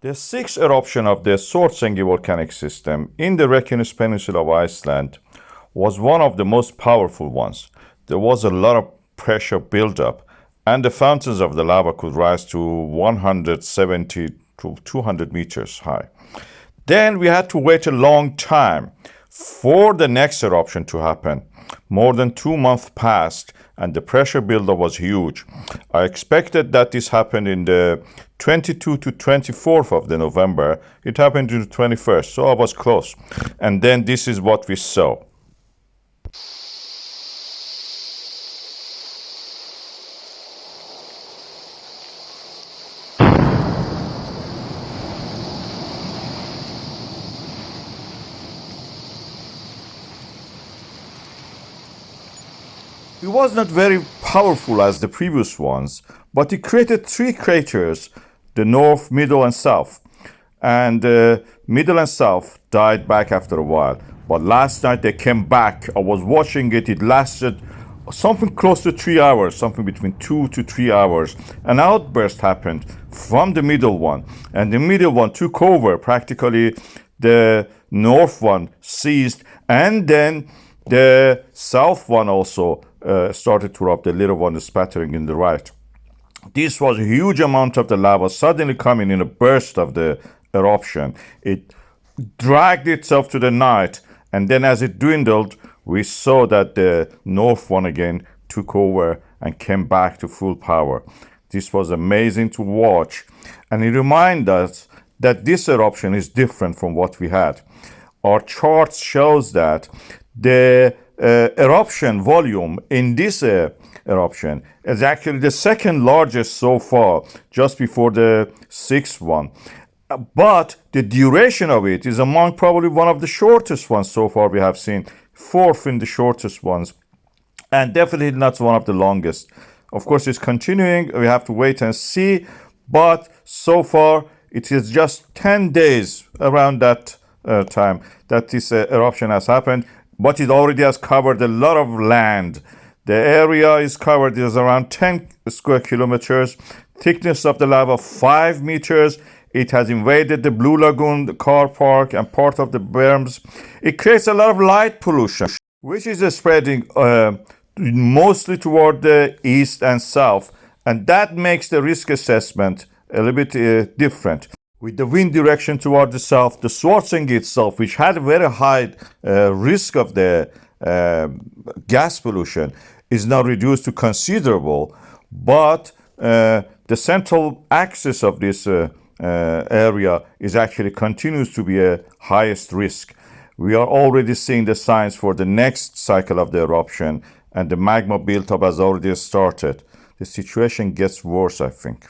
The sixth eruption of the Svartsengi volcanic system in the Reykjanes Peninsula of Iceland was one of the most powerful ones. There was a lot of pressure buildup, and the fountains of the lava could rise to 170 to 200 meters high. Then we had to wait a long time for the next eruption to happen. More than 2 months passed, and the pressure buildup was huge. I expected that this happened in the 22 to 24th of the November. It happened in the 21st, so I was close. And then this is what we saw. It was not very powerful as the previous ones, but it created three craters, the north, middle, and south. And middle and south died back after a while. But last night they came back. I was watching it. It lasted something close to 3 hours, something between 2 to 3 hours. An outburst happened from the middle one, and the middle one took over. Practically the north one ceased, and then the south one also started to erupt. The little one is spattering in the right. This was a huge amount of the lava suddenly coming in a burst of the eruption. It dragged itself to the night, and then as it dwindled, we saw that the north one again took over and came back to full power. This was amazing to watch, and it reminds us that this eruption is different from what we had. Our chart shows that the eruption volume in this eruption is actually the second largest so far, just before the sixth one. But the duration of it is among probably one of the shortest ones so far we have seen, fourth in the shortest ones, and definitely not one of the longest. Of course, it's continuing. We have to wait and see, but so far it is just 10 days around that time that this eruption has happened, but it already has covered a lot of land. The area is covered is around 10 square kilometers, thickness of the lava 5 meters. It has invaded the Blue Lagoon, the car park, and part of the berms. It creates a lot of light pollution, which is spreading mostly toward the east and south, and that makes the risk assessment a little bit different. With the wind direction toward the south, the Svartsengi itself, which had a very high risk of the gas pollution, is now reduced to considerable, but the central axis of this area is actually continues to be a highest risk. We are already seeing the signs for the next cycle of the eruption, and the magma buildup has already started. The situation gets worse, I think.